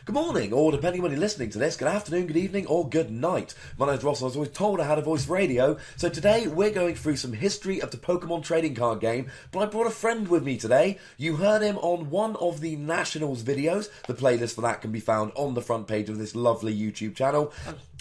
Good morning, or depending when you're listening to this, good afternoon, good evening, or good night. My name's Ross, and I was always told I had a voice radio, so today we're going through some history of the Pokémon trading card game, but I brought a friend with me today. You heard him on one of the Nationals videos. The playlist for that can be found on the front page of this lovely YouTube channel.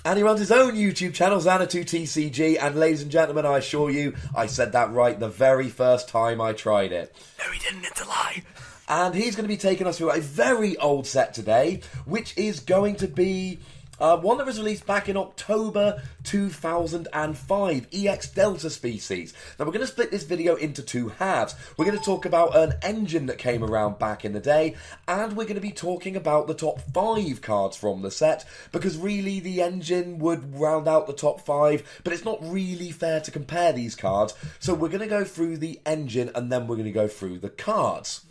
And he runs his own YouTube channel, Xanadu TCG, and ladies and gentlemen, I assure you, I said that right the very first time I tried it. No, he didn't, it's a lie. And he's going to be taking us through a very old set today, which is going to be one that was released back in October 2005, EX Delta species. Now we're going to split this video into two halves. We're going to talk about an engine that came around back in the day, and we're going to be talking about the top 5 cards from the set, because really the engine would round out the top 5, but it's not really fair to compare these cards. So we're going to go through the engine, and then we're going to go through the cards.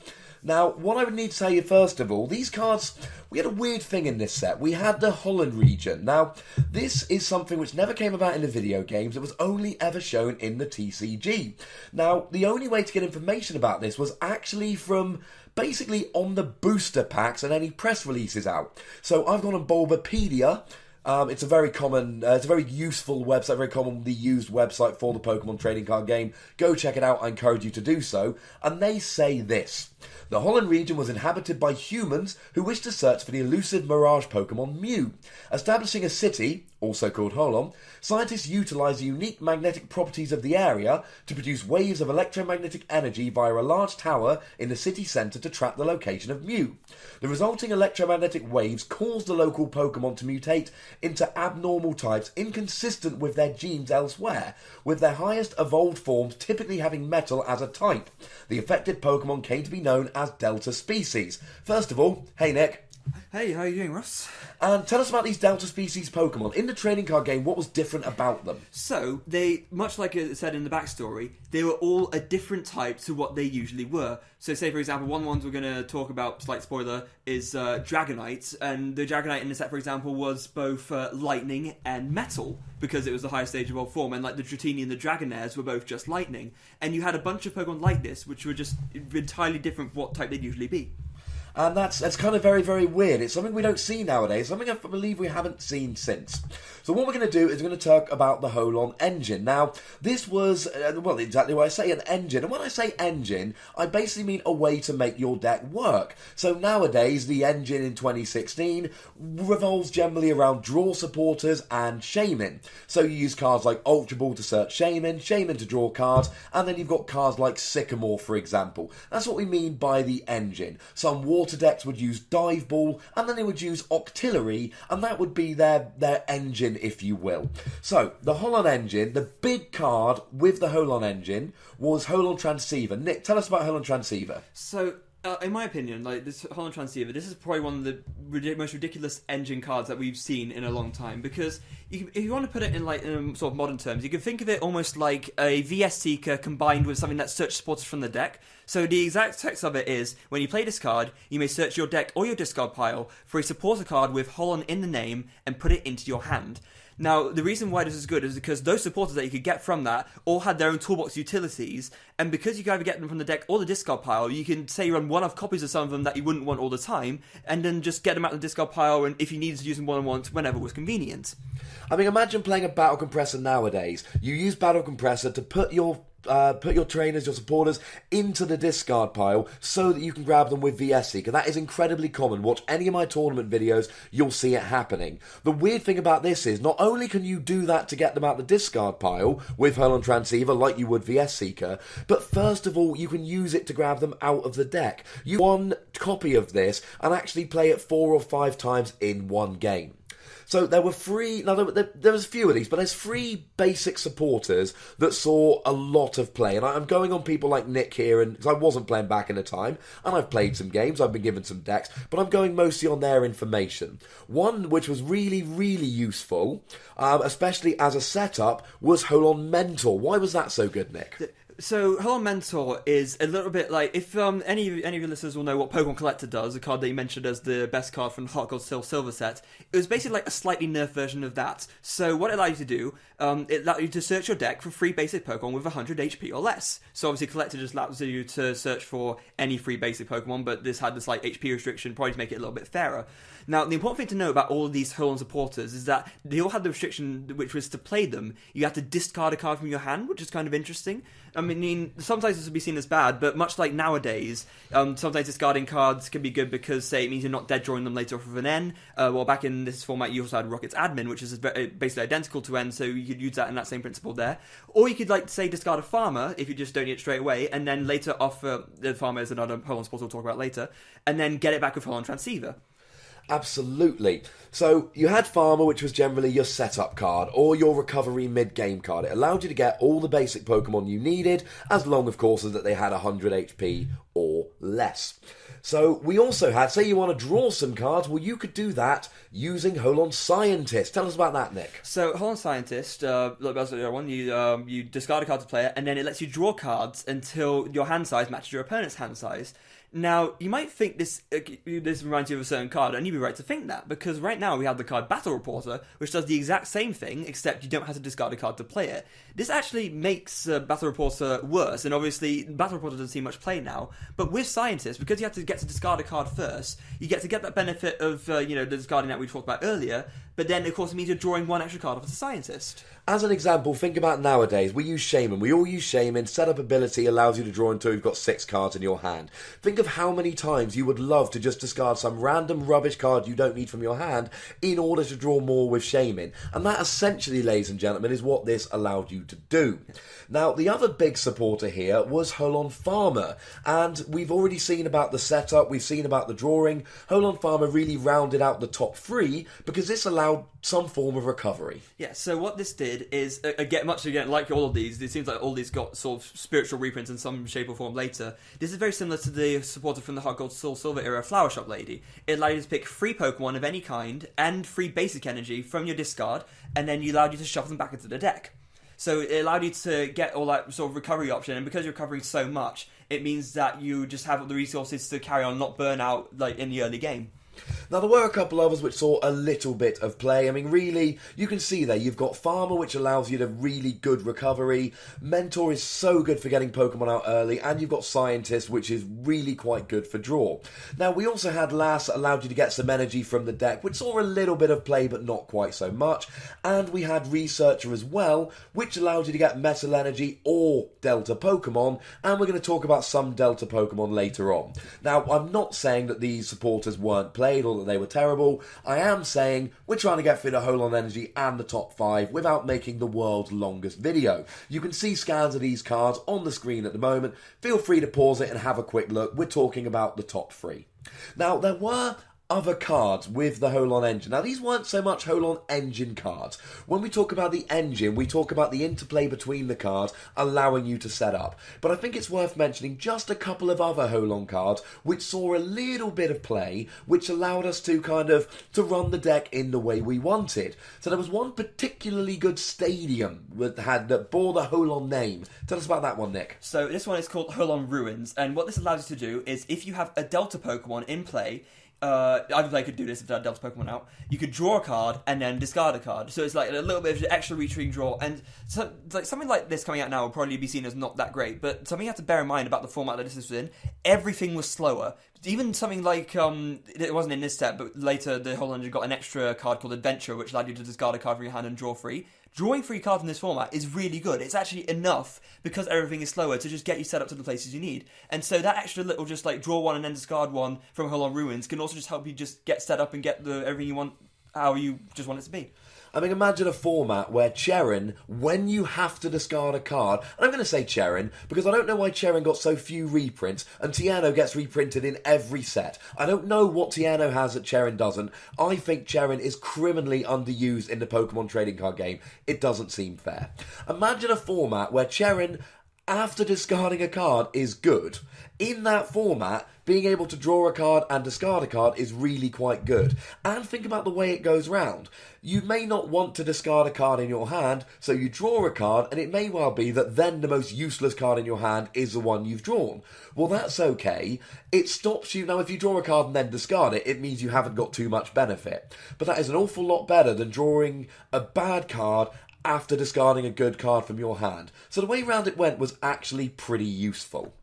Now, what I would need to tell you first of all, these cards, we had a weird thing in this set. We had the Holland Region. Now, this is something which never came about in the video games. It was only ever shown in the TCG. Now, the only way to get information about this was actually from basically on the booster packs and any press releases out. So I've gone on Bulbapedia. It's a very common, it's a very useful website, very commonly used website for the Pokemon trading card game. Go check it out, I encourage you to do so. And they say this: the Holland region was inhabited by humans who wished to search for the elusive mirage Pokemon Mew. Establishing a city, also called Holon, scientists utilised the unique magnetic properties of the area to produce waves of electromagnetic energy via a large tower in the city centre to track the location of Mew. The resulting electromagnetic waves caused the local Pokemon to mutate into abnormal types inconsistent with their genes elsewhere, with their highest evolved forms typically having metal as a type. The affected Pokemon came to be known as Delta species. First of all, hey Nick. Hey, how are you doing, Ross? And tell us about these Delta species Pokemon. In the trading card game, what was different about them? So, they, much like it said in the backstory, they were all a different type to what they usually were. So say, for example, one of the ones we're going to talk about, slight spoiler, is Dragonite. And the Dragonite in the set, for example, was both lightning and metal, because it was the highest stage of all form. And like the Dratini and the Dragonairs were both just lightning. And you had a bunch of Pokemon like this, which were just entirely different from what type they'd usually be. And that's kind of very, very weird. It's something we don't see nowadays, something I believe we haven't seen since. So what we're going to do is we're going to talk about the Holon engine. Now, this was, well, exactly what I say, an engine. And when I say engine, I basically mean a way to make your deck work. So nowadays, the engine in 2016 revolves generally around draw supporters and Shaman. So you use cards like Ultra Ball to search Shaman, Shaman to draw cards, and then you've got cards like Sycamore, for example. That's what we mean by the engine. Some water decks would use Dive Ball, and then they would use Octillery, and that would be their engine, if you will. So, the Holon engine, the big card with the Holon engine, was Holon Transceiver. Nick, tell us about Holon Transceiver. So, in my opinion, like this Holland Transceiver, this is probably one of the most ridiculous engine cards that we've seen in a long time. Because if you want to put it in like sort of modern terms, you can think of it almost like a VS Seeker combined with something that search supporters from the deck. So the exact text of it is: when you play this card, you may search your deck or your discard pile for a supporter card with Holon in the name and put it into your hand. Now, the reason why this is good is because those supporters that you could get from that all had their own toolbox utilities, and because you can either get them from the deck or the discard pile, you can, say, run one-off copies of some of them that you wouldn't want all the time, and then just get them out of the discard pile, and if you needed to use them one-on-one, whenever was convenient. I mean, imagine playing a Battle Compressor nowadays. You use Battle Compressor to put your trainers, your supporters, into the discard pile so that you can grab them with VS Seeker. That is incredibly common. Watch any of my tournament videos, you'll see it happening. The weird thing about this is, not only can you do that to get them out the discard pile with Holland Transceiver like you would VS Seeker, but first of all, you can use it to grab them out of the deck. You one copy of this and actually play it 4 or 5 times in one game. So there were 3, now there was a few of these, but there's 3 basic supporters that saw a lot of play. And I'm going on people like Nick here, and because I wasn't playing back in the time, and I've played some games, I've been given some decks, but I'm going mostly on their information. One which was really, really useful, especially as a setup, was Holon Mentor. Why was that so good, Nick? So, Holon Mentor is a little bit like, if any of your listeners will know what Pokemon Collector does, a card that you mentioned as the best card from the Heart Gold Silver set, it was basically like a slightly nerfed version of that. So what it allowed you to do, it allowed you to search your deck for free basic Pokemon with 100 HP or less. So obviously Collector just allows you to search for any free basic Pokemon, but this had this like HP restriction, probably to make it a little bit fairer. Now, the important thing to know about all of these Holon supporters is that they all had the restriction, which was to play them, you had to discard a card from your hand, which is kind of interesting. I mean, sometimes this would be seen as bad, but much like nowadays, sometimes discarding cards can be good because, say, it means you're not dead drawing them later off of an N. Well, back in this format, you also had Rocket's Admin, which is basically identical to N, so you could use that in that same principle there. Or you could, like, say, discard a Farmer, if you just don't need it straight away, and then later offer the Farmer is another Holon support we'll talk about later, and then get it back with Holland Transceiver. Absolutely. So you had Farmer, which was generally your setup card or your recovery mid-game card. It allowed you to get all the basic Pokemon you needed, as long, of course, as that they had 100 HP or less. So we also had, say you want to draw some cards, well, you could do that using Holon Scientist. Tell us about that, Nick. So Holon Scientist, you discard a card to play it, and then it lets you draw cards until your hand size matches your opponent's hand size. Now, you might think this reminds you of a certain card, and you'd be right to think that, because right now we have the card Battle Reporter, which does the exact same thing, except you don't have to discard a card to play it. This actually makes Battle Reporter worse, and obviously Battle Reporter doesn't see much play now, but with Scientist, because you have to get to discard a card first, you get that benefit of the discarding that we talked about earlier, but then, of course, it means you're drawing one extra card off as a Scientist. As an example, think about nowadays. We use Shaman. We all use Shaman. Setup ability allows you to draw until you've got 6 cards in your hand. Think of how many times you would love to just discard some random rubbish card you don't need from your hand in order to draw more with Shaman. And that essentially, ladies and gentlemen, is what this allowed you to do. Now, the other big supporter here was Holon Farmer. And we've already seen about the setup. We've seen about the drawing. Holon Farmer really rounded out the top 3 because this allowed some form of recovery. Yeah, so what this did is, again, like all of these, it seems like all these got sort of spiritual reprints in some shape or form later. This is very similar to the supporter from the Heart Gold Soul Silver era Flower Shop Lady. It allowed you to pick free Pokemon of any kind and free basic energy from your discard, and then you allowed you to shuffle them back into the deck. So it allowed you to get all that sort of recovery option, and because you're recovering so much, it means that you just have the resources to carry on, not burn out like in the early game. Now, there were a couple others which saw a little bit of play. I mean, really, you can see there, you've got Farmer, which allows you to really good recovery. Mentor is so good for getting Pokemon out early. And you've got Scientist, which is really quite good for draw. Now, we also had Lass, that allowed you to get some energy from the deck, which saw a little bit of play, but not quite so much. And we had Researcher as well, which allowed you to get Metal Energy or Delta Pokemon. And we're going to talk about some Delta Pokemon later on. Now, I'm not saying that these supporters weren't played or that they were terrible. I am saying we're trying to get through the Holon Energy and the top 5 without making the world's longest video. You can see scans of these cards on the screen at the moment. Feel free to pause it and have a quick look. We're talking about the top 3. Now, there were other cards with the Holon engine. Now, these weren't so much Holon engine cards. When we talk about the engine, we talk about the interplay between the cards, allowing you to set up. But I think it's worth mentioning just a couple of other Holon cards which saw a little bit of play, which allowed us to to run the deck in the way we wanted. So there was one particularly good stadium that bore the Holon name. Tell us about that one, Nick. So this one is called Holon Ruins, and what this allows you to do is, if you have a Delta Pokemon in play, either player could do this if they had Delta Pokemon out. You could draw a card and then discard a card. So it's like a little bit of extra retreating draw. And so, like something like this coming out now will probably be seen as not that great. But something you have to bear in mind about the format that this was in, everything was slower. Even something like, it wasn't in this set, but later the Holland got an extra card called Adventure, which allowed you to discard a card from your hand and draw free. Drawing free cards in this format is really good. It's actually enough, because everything is slower, to just get you set up to the places you need. And so that extra little just like draw one and then discard one from Holon Ruins can also just help you just get set up and get everything you want, how you just want it to be. I mean, imagine a format where Cherin, when you have to discard a card, and I'm going to say Cherin, because I don't know why Cherin got so few reprints, and Tiano gets reprinted in every set. I don't know what Tiano has that Cherin doesn't. I think Cherin is criminally underused in the Pokemon trading card game. It doesn't seem fair. Imagine a format where Cherin after discarding a card is good. In that format, being able to draw a card and discard a card is really quite good. And think about the way it goes round. You may not want to discard a card in your hand, so you draw a card, and it may well be that then the most useless card in your hand is the one you've drawn. Well, that's okay. It stops you. Now, if you draw a card and then discard it, it means you haven't got too much benefit. But that is an awful lot better than drawing a bad card after discarding a good card from your hand. So the way round it went was actually pretty useful.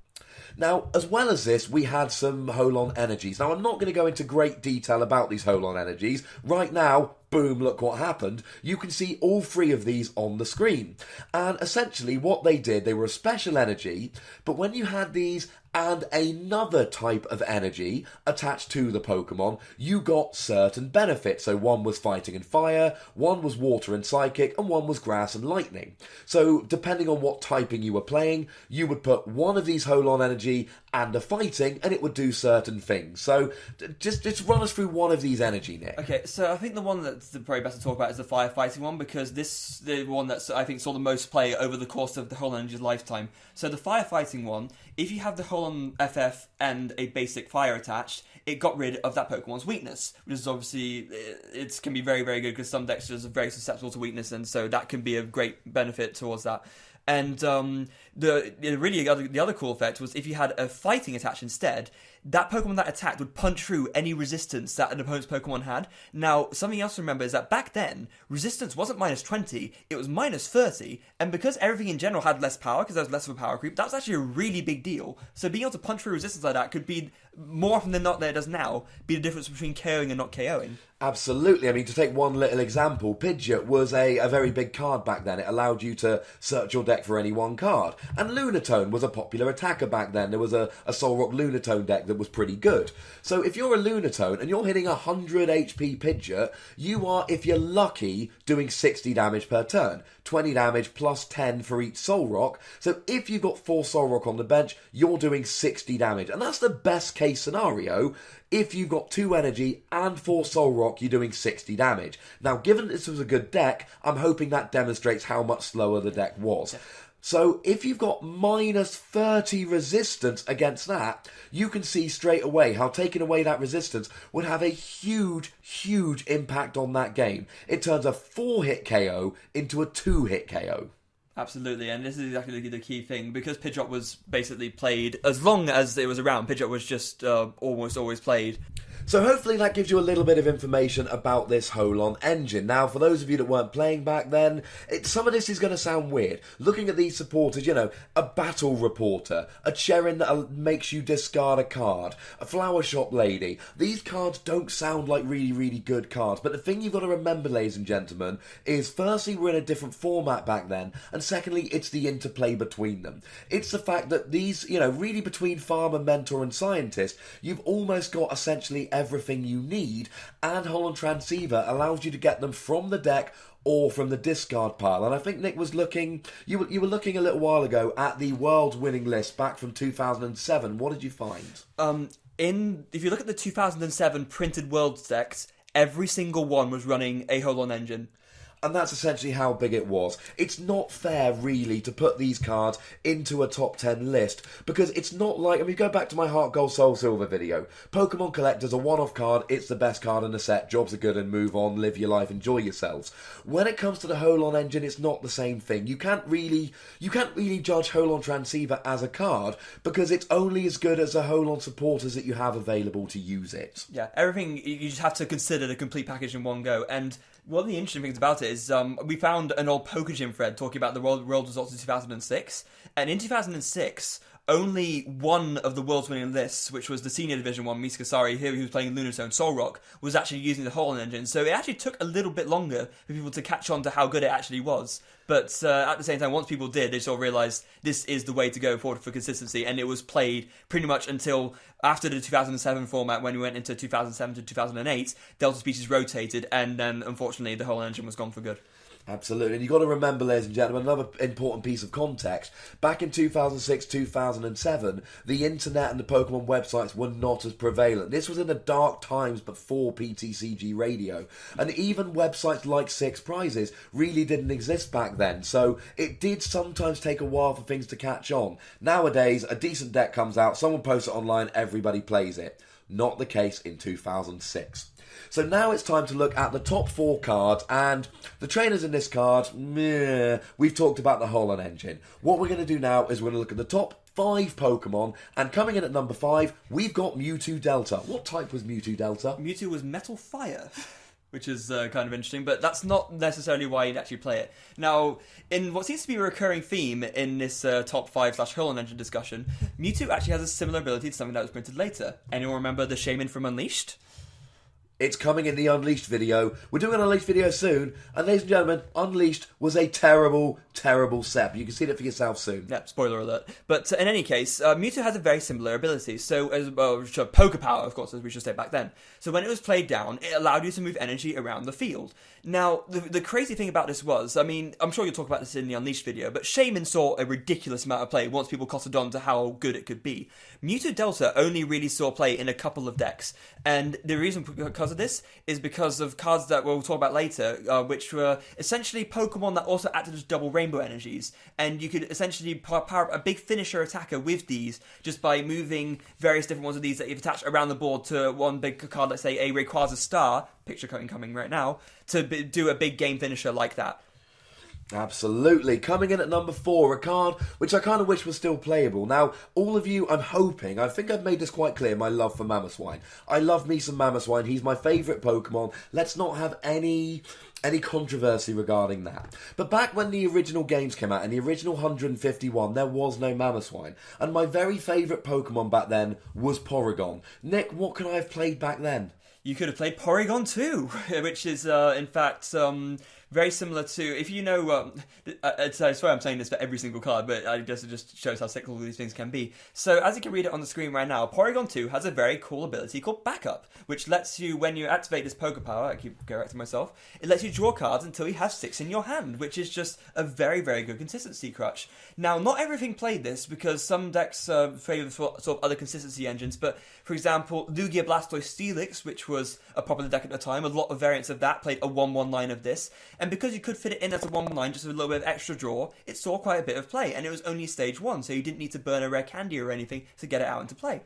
Now, as well as this, we had some Holon energies. Now, I'm not going to go into great detail about these Holon energies. Right now, boom, look what happened. You can see all three of these on the screen. And essentially what they did, they were a special energy, but when you had these and another type of energy attached to the Pokemon, you got certain benefits. So one was fighting and fire, one was water and psychic, and one was grass and lightning. So depending on what typing you were playing, you would put one of these Holon energy and a fighting, and it would do certain things. So just run us through one of these energy, Nick. Okay, so I think the one that's probably best to talk about is the firefighting one, because this the one that I think saw the most play over the course of the Holon Energy's lifetime. So the firefighting one, if you have the Holon FF and a basic fire attached, it got rid of that Pokemon's weakness, which is obviously, it can be very, very good because some decks are very susceptible to weakness, and so that can be a great benefit towards that. And the other cool effect was if you had a fighting attached instead, that Pokemon that attacked would punch through any resistance that an opponent's Pokemon had. Now, something else to remember is that back then, resistance wasn't minus 20, it was minus 30, and because everything in general had less power, because there was less of a power creep, that was actually a really big deal. So being able to punch through resistance like that could be, more often than not than it does now, be the difference between KOing and not KOing. Absolutely. I mean, to take one little example, Pidgeot was a very big card back then. It allowed you to search your deck for any one card. And Lunatone was a popular attacker back then. There was a Solrock Lunatone deck that was pretty good. So if you're a Lunatone and you're hitting 100 HP Pidgeot, you are, if you're lucky, doing 60 damage per turn. 20 damage plus 10 for each Solrock. So if you've got 4 Solrock on the bench, you're doing 60 damage. And that's the best case scenario. If you've got 2 energy and 4 Solrock, you're doing 60 damage. Now, given this was a good deck, I'm hoping that demonstrates how much slower the deck was. So if you've got minus 30 resistance against that, you can see straight away how taking away that resistance would have a huge, huge impact on that game. It turns a 4-hit KO into a 2-hit KO. Absolutely, and this is exactly the key thing, because Pidgeot was basically played, as long as it was around, Pidgeot was just almost always played. So hopefully that gives you a little bit of information about this Holon engine. Now, for those of you that weren't playing back then, some of this is going to sound weird. Looking at these supporters, you know, a battle reporter, a Cherin that makes you discard a card, a flower shop lady. These cards don't sound like really, really good cards. But the thing you've got to remember, ladies and gentlemen, is firstly, we're in a different format back then. And secondly, it's the interplay between them. It's the fact that these, you know, really between farmer, mentor and scientist, you've almost got essentially everything you need, and Holland Transceiver allows you to get them from the deck or from the discard pile. And I think Nick was looking, you were looking a little while ago at the world's winning list back from 2007. What did you find? If you look at the 2007 printed Worlds decks, every single one was running a Holon engine. And that's essentially how big it was. It's not fair, really, to put these cards into a top 10 list, because it's not like, I mean, go back to my Heart Gold Soul Silver video. Pokemon Collector's a one-off card, it's the best card in the set, jobs are good and move on, live your life, enjoy yourselves. When it comes to the Holon engine, it's not the same thing. You can't really judge Holon Transceiver as a card, because it's only as good as the Holon supporters that you have available to use it. Yeah, everything, you just have to consider the complete package in one go, and one of the interesting things about it is we found an old Pokegym thread talking about the world results in 2006, and in 2006, only one of the world's winning lists, which was the senior division one, Misakasari, here who was playing Lunatone Solrock, was actually using the Holon engine. So it actually took a little bit longer for people to catch on to how good it actually was. But at the same time, once people did, they sort of realised this is the way to go forward for consistency, and it was played pretty much until after the 2007 format, when we went into 2007 to 2008, Delta species rotated, and then unfortunately the Holon engine was gone for good. Absolutely. And you've got to remember, ladies and gentlemen, another important piece of context. Back in 2006, 2007, the internet and the Pokemon websites were not as prevalent. This was in the dark times before PTCG Radio. And even websites like Six Prizes really didn't exist back then. So it did sometimes take a while for things to catch on. Nowadays, a decent deck comes out, someone posts it online, everybody plays it. Not the case in 2006. So now it's time to look at the top 4 cards, and the trainers in this card, we've talked about the Holland engine. What we're going to do now is we're going to look at the top 5 Pokemon, and coming in at number 5, we've got Mewtwo Delta. What type was Mewtwo Delta? Mewtwo was Metal Fire, which is kind of interesting, but that's not necessarily why you'd actually play it. Now, in what seems to be a recurring theme in this top 5 / Holland engine discussion, Mewtwo actually has a similar ability to something that was printed later. Anyone remember the Shaman from Unleashed? It's coming in the Unleashed video. We're doing an Unleashed video soon. And ladies and gentlemen, Unleashed was a terrible, terrible set. You can see it for yourself soon. Yeah, spoiler alert. But in any case, Mewtwo has a very similar ability. So, as Poké Power, of course, as we should say back then. So when it was played down, it allowed you to move energy around the field. Now, the crazy thing about this was, I mean, I'm sure you'll talk about this in the Unleashed video, but Shaman saw a ridiculous amount of play once people cottoned on to how good it could be. Mewtwo Delta only really saw play in a couple of decks. And the reason because of this is because of cards that we'll talk about later, which were essentially Pokemon that also acted as double rainbow energies. And you could essentially power up a big finisher attacker with these just by moving various different ones of these that you've attached around the board to one big card, let's say a Rayquaza Star, picture coming right now, to do a big game finisher like that. Absolutely. Coming in at number 4, a card which I kind of wish was still playable. Now, all of you, I'm hoping, I think I've made this quite clear, my love for Mamoswine. I love me some Mamoswine. He's my favourite Pokemon. Let's not have any controversy regarding that. But back when the original games came out, in the original 151, there was no Mamoswine. And my very favourite Pokemon back then was Porygon. Nick, what could I have played back then? You could have played Porygon 2, which is, in fact, very similar to, if you know, I swear I'm saying this for every single card, but I guess it just shows how cyclical these things can be. So, as you can read it on the screen right now, Porygon 2 has a very cool ability called Backup, which lets you, when you activate this Poké Power, I keep correcting myself, it lets you draw cards until you have 6 in your hand, which is just a very, very good consistency crutch. Now, not everything played this, because some decks favour sort of other consistency engines, but, for example, Lugia Blastoise Steelix, which was a popular deck at the time, a lot of variants of that played a 1/1 of this, and because you could fit it in as a 1/9, just with a little bit of extra draw, it saw quite a bit of play, and it was only stage 1, so you didn't need to burn a rare candy or anything to get it out into play.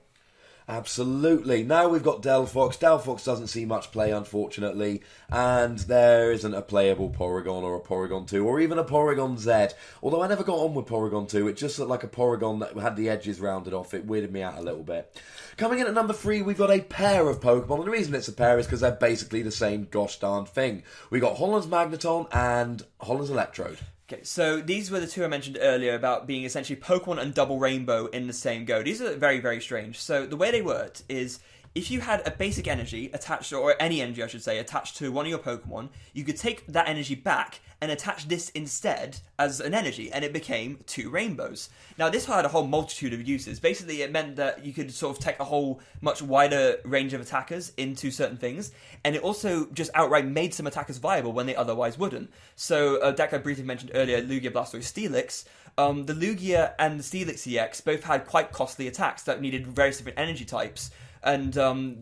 Absolutely. Now we've got Delphox. Delphox doesn't see much play, unfortunately, and there isn't a playable Porygon or a Porygon 2 or even a Porygon Z. Although I never got on with Porygon 2, it just looked like a Porygon that had the edges rounded off. It weirded me out a little bit. Coming in at number 3, we've got a pair of Pokemon, and the reason it's a pair is because they're basically the same gosh darn thing. We got Holland's Magneton and Holland's Electrode. Okay, so these were the two I mentioned earlier about being essentially Pokemon and Double Rainbow in the same go. These are very, very strange. So the way they worked is if you had a basic energy attached, or any energy I should say, attached to one of your Pokemon, you could take that energy back and attach this instead as an energy, and it became 2 rainbows. Now, this had a whole multitude of uses. Basically, it meant that you could sort of take a whole much wider range of attackers into certain things, and it also just outright made some attackers viable when they otherwise wouldn't. So, a deck I briefly mentioned earlier, Lugia Blastoise Steelix, the Lugia and the Steelix EX both had quite costly attacks that needed various different energy types, and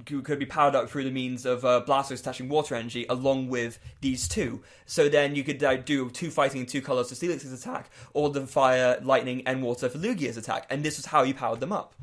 could be powered up through the means of Blastoise attaching water energy along with these two. So then you could do 2 fighting in 2 colours for Steelix's attack, or the fire, lightning, and water for Lugia's attack, and this was how you powered them up.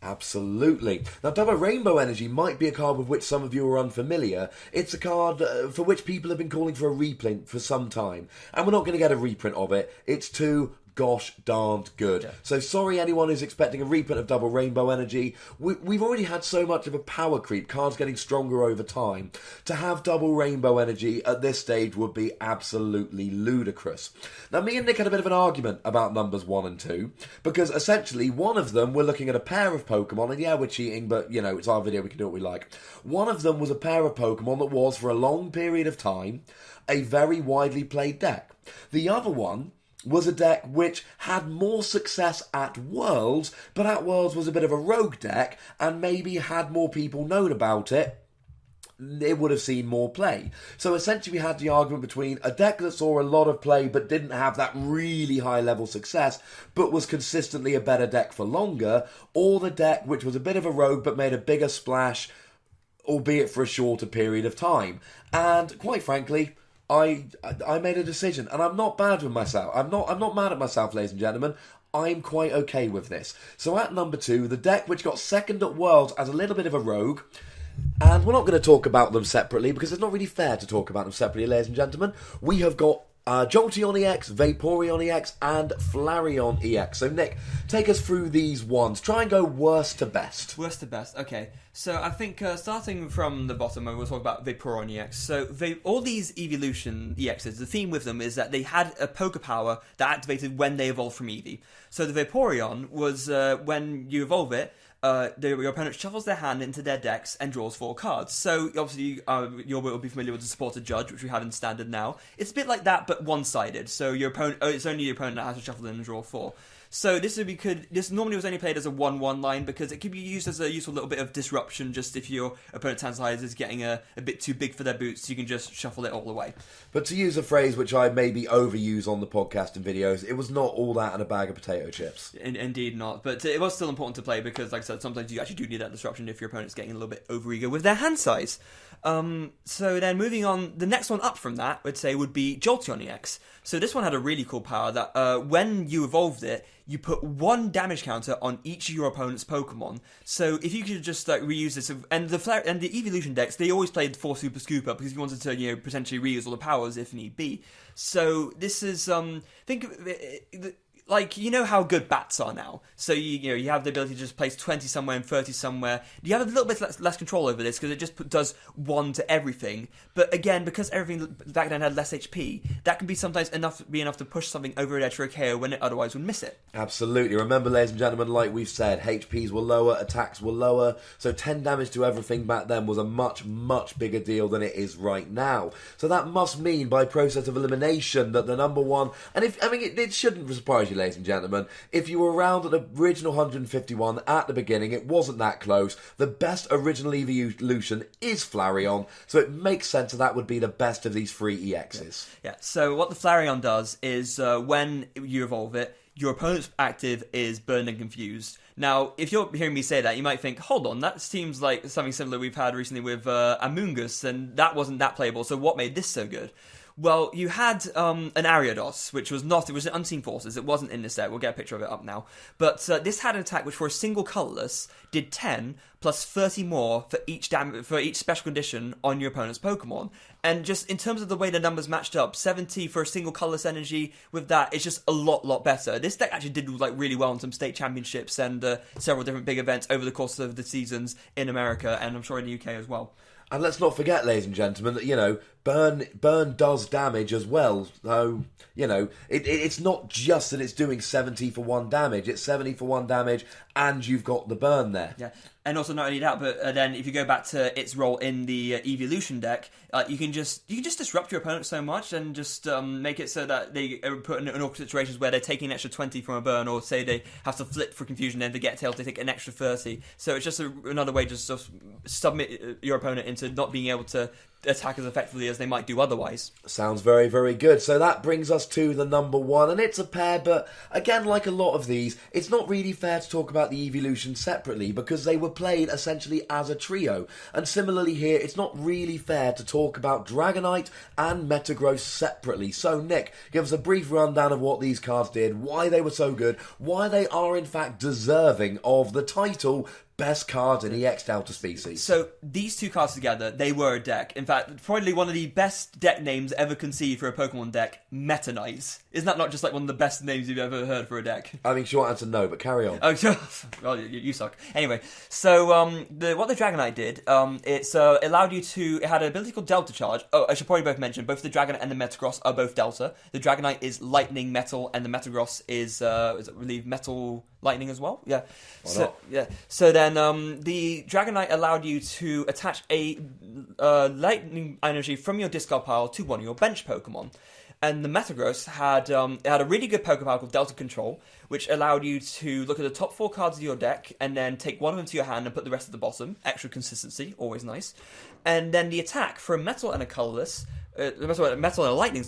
Absolutely. Now, Double Rainbow Energy might be a card with which some of you are unfamiliar. It's a card for which people have been calling for a reprint for some time, and we're not going to get a reprint of it. It's too gosh darned good. Yeah. So sorry anyone who's expecting a reprint of Double Rainbow Energy. We've already had so much of a power creep, cards getting stronger over time. To have Double Rainbow Energy at this stage would be absolutely ludicrous. Now, me and Nick had a bit of an argument about numbers 1 and 2, because essentially one of them, we're looking at a pair of Pokemon, and yeah, we're cheating, but you know, it's our video, we can do what we like. One of them was a pair of Pokemon that was, for a long period of time, a very widely played deck. The other one was a deck which had more success at Worlds, but at Worlds was a bit of a rogue deck, and maybe had more people known about it it would have seen more play. So essentially we had the argument between a deck that saw a lot of play but didn't have that really high level success but was consistently a better deck for longer, or the deck which was a bit of a rogue but made a bigger splash, albeit for a shorter period of time. And quite frankly, I made a decision, and I'm not bad with myself. I'm not mad at myself, ladies and gentlemen. I'm quite okay with this. So at number 2, the deck which got second at Worlds as a little bit of a rogue, and we're not going to talk about them separately because it's not really fair to talk about them separately, ladies and gentlemen. We have got Jolteon EX, Vaporeon EX, and Flareon EX. So Nick, take us through these ones. Try and go worst to best. Worst to best, okay. So I think starting from the bottom, we'll talk about Vaporeon EX. So all these Evolution EXs, the theme with them is that they had a Poké Power that activated when they evolved from Eevee. So the Vaporeon was when you evolve it, your opponent shuffles their hand into their decks and draws 4 cards. So obviously you will be familiar with the Supported Judge, which we have in Standard now. It's a bit like that, but one-sided. So your opponent, it's only your opponent that has to shuffle in and draw 4. So this normally was only played as a 1/1 line because it could be used as a useful little bit of disruption. Just if your opponent's hand size is getting a bit too big for their boots, you can just shuffle it all away. But to use a phrase which I maybe overuse on the podcast and videos, it was not all that and a bag of potato chips. Indeed not. But it was still important to play because, like I said, sometimes you actually do need that disruption if your opponent's getting a little bit overeager with their hand size. So then moving on, the next one up from that, I'd say, would be Jolteon EX. So this one had a really cool power that when you evolved it, you put 1 damage counter on each of your opponent's Pokemon. So if you could just reuse this, and the Evolution decks, they always played 4 Super Scooper because you wanted to potentially reuse all the powers if need be. So this is think of it, like, you know how good bats are now. So you have the ability to just place 20 somewhere and 30 somewhere. You have a little bit less control over this because it just does 1 to everything. But again, because everything back then had less HP, that can be sometimes enough to push something over an edge for a KO when it otherwise would miss it. Absolutely. Remember, ladies and gentlemen, like we've said, HPs were lower, attacks were lower. So 10 damage to everything back then was a much, much bigger deal than it is right now. So that must mean, by process of elimination, that the number 1... And it shouldn't surprise you, ladies and gentlemen, if you were around at the original 151 at the beginning, it wasn't that close. The best original evolution is Flareon, so it makes sense that would be the best of these 3 EXs. Yeah, so what the Flareon does is when you evolve it, your opponent's active is Burned and Confused. Now, if you're hearing me say that, you might think, hold on, that seems like something similar we've had recently with Amoonguss, and that wasn't that playable, so what made this so good? Well, you had an Ariados, which was it was an Unseen Forces. It wasn't in this set. We'll get a picture of it up now. But this had an attack which, for a single colourless, did 10 plus 30 more for each special condition on your opponent's Pokemon. And just in terms of the way the numbers matched up, 70 for a single colourless energy with that, it's just a lot better. This deck actually did really well in some state championships and several different big events over the course of the seasons in America, and I'm sure in the UK as well. And let's not forget, ladies and gentlemen, that, burn does damage as well. So, it's not just that it's doing 70 for 1 damage. It's 70 for 1 damage, and you've got the burn there. Yeah, and also not only that, but then if you go back to its role in the Evolution deck, you can just disrupt your opponent so much and just make it so that they are put in awkward situations where they're taking an extra 20 from a burn, or say they have to flip for confusion and they get tailed, they take an extra 30. So it's just another way to just submit your opponent into not being able to attack as effectively as they might do otherwise. Sounds very, very good. So that brings us to the number 1, and it's a pair, but again, like a lot of these, it's not really fair to talk about the Evolution separately because they were played essentially as a trio. And similarly here, it's not really fair to talk about Dragonite and Metagross separately. So Nick, give us a brief rundown of what these cards did, why they were so good, why they are in fact deserving of the title Best Cards in EX Delta Species. So these 2 cards together, they were a deck. In fact, probably one of the best deck names ever conceived for a Pokemon deck, Meta Knights. Isn't that not just one of the best names you've ever heard for a deck? I mean, short answer no, but carry on. Oh, sure. Well, you suck. Anyway, so what the Dragonite did, it allowed you to... It had an ability called Delta Charge. Oh, I should probably both mention, both the Dragonite and the Metagross are both Delta. The Dragonite is Lightning Metal, and the Metagross is I believe, Metal Lightning as well. Yeah. Why not? Yeah. So then the Dragonite allowed you to attach a lightning energy from your discard pile to one of your bench Pokemon. And the Metagross had it had a really good Pokemon called Delta Control, which allowed you to look at the top 4 cards of your deck and then take one of them to your hand and put the rest at the bottom. Extra consistency, always nice. And then the attack for a Metal and a Colorless, Metal and a Lightning,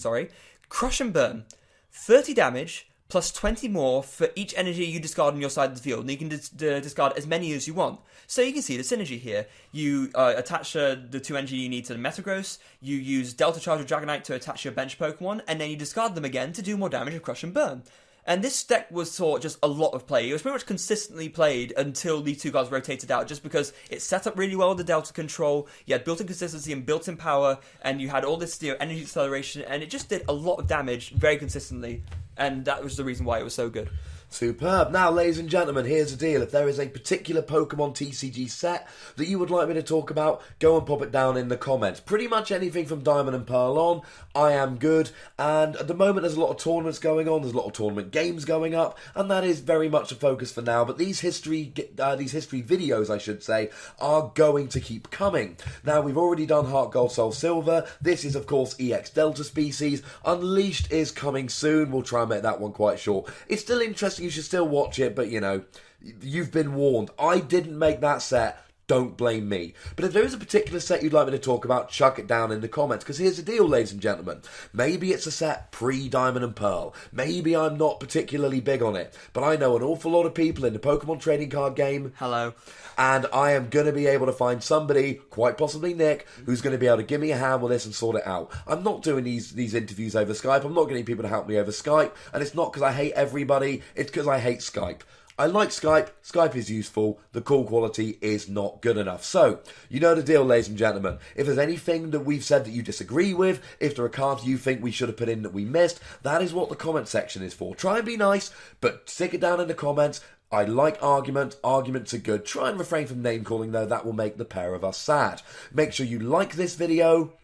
Crush and Burn. 30 damage, plus 20 more for each energy you discard on your side of the field. And you can discard as many as you want. So you can see the synergy here. You attach the 2 energy you need to the Metagross, you use Delta Charge or Dragonite to attach your bench Pokemon, and then you discard them again to do more damage with Crush and Burn. And this deck saw just a lot of play. It was pretty much consistently played until these 2 cards rotated out, just because it set up really well with the Delta Control, you had built-in consistency and built-in power, and you had all this energy acceleration, and it just did a lot of damage very consistently, and that was the reason why it was so good. Superb. Now, ladies and gentlemen, here's the deal. If there is a particular Pokemon TCG set that you would like me to talk about, go and pop it down in the comments. Pretty much anything from Diamond and Pearl on, I am good. And at the moment, there's a lot of tournaments going on. There's a lot of tournament games going up, and that is very much a focus for now. But these history videos, I should say, are going to keep coming. Now, we've already done Heart Gold, Soul Silver. This is, of course, EX Delta species. Unleashed is coming soon. We'll try and make that one quite short. It's still interesting. You should still watch it, but you've been warned. I didn't make that set. Don't blame me. But if there is a particular set you'd like me to talk about, chuck it down in the comments. Because here's the deal, ladies and gentlemen. Maybe it's a set pre-Diamond and Pearl. Maybe I'm not particularly big on it. But I know an awful lot of people in the Pokemon trading card game. Hello. And I am going to be able to find somebody, quite possibly Nick, who's going to be able to give me a hand with this and sort it out. I'm not doing these interviews over Skype. I'm not getting people to help me over Skype. And it's not because I hate everybody. It's because I hate Skype. I like Skype. Skype is useful. The call quality is not good enough. So, you know the deal, ladies and gentlemen. If there's anything that we've said that you disagree with, if there are cards you think we should have put in that we missed, that is what the comment section is for. Try and be nice, but stick it down in the comments. I like argument. Arguments are good. Try and refrain from name calling, though. That will make the pair of us sad. Make sure you like this video.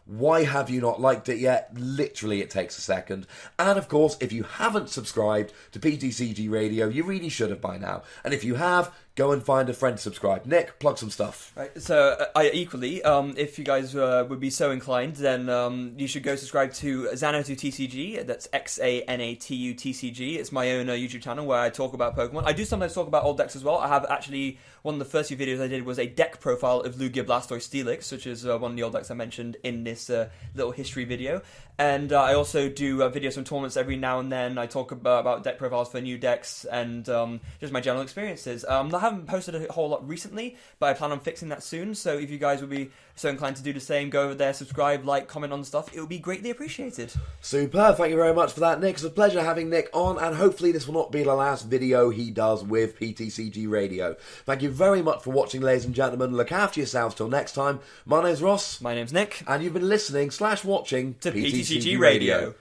Why have you not liked it yet? Literally, it takes a second. And of course, if you haven't subscribed to PTCG Radio, you really should have by now. And if you have, go and find a friend to subscribe. Nick, plug some stuff. Right, so I equally, if you guys would be so inclined, then you should go subscribe to Xanatu TCG. That's Xanatu TCG. It's my own YouTube channel where I talk about Pokemon. I do sometimes talk about old decks as well. I have actually, one of the first few videos I did was a deck profile of Lugia, Blastoise, Steelix, which is one of the old decks I mentioned in this little history video. And I also do videos from tournaments every now and then. I talk about deck profiles for new decks and just my general experiences. I haven't posted a whole lot recently, but I plan on fixing that soon. So if you guys would be so inclined to do the same, go over there, subscribe, like, comment on the stuff. It would be greatly appreciated. Superb. Thank you very much for that, Nick. It's a pleasure having Nick on, and hopefully this will not be the last video he does with PTCG Radio. Thank you very much for watching, ladies and gentlemen. Look after yourselves till next time. My name's Ross. My name's Nick. And you've been listening/watching to PTCG Radio.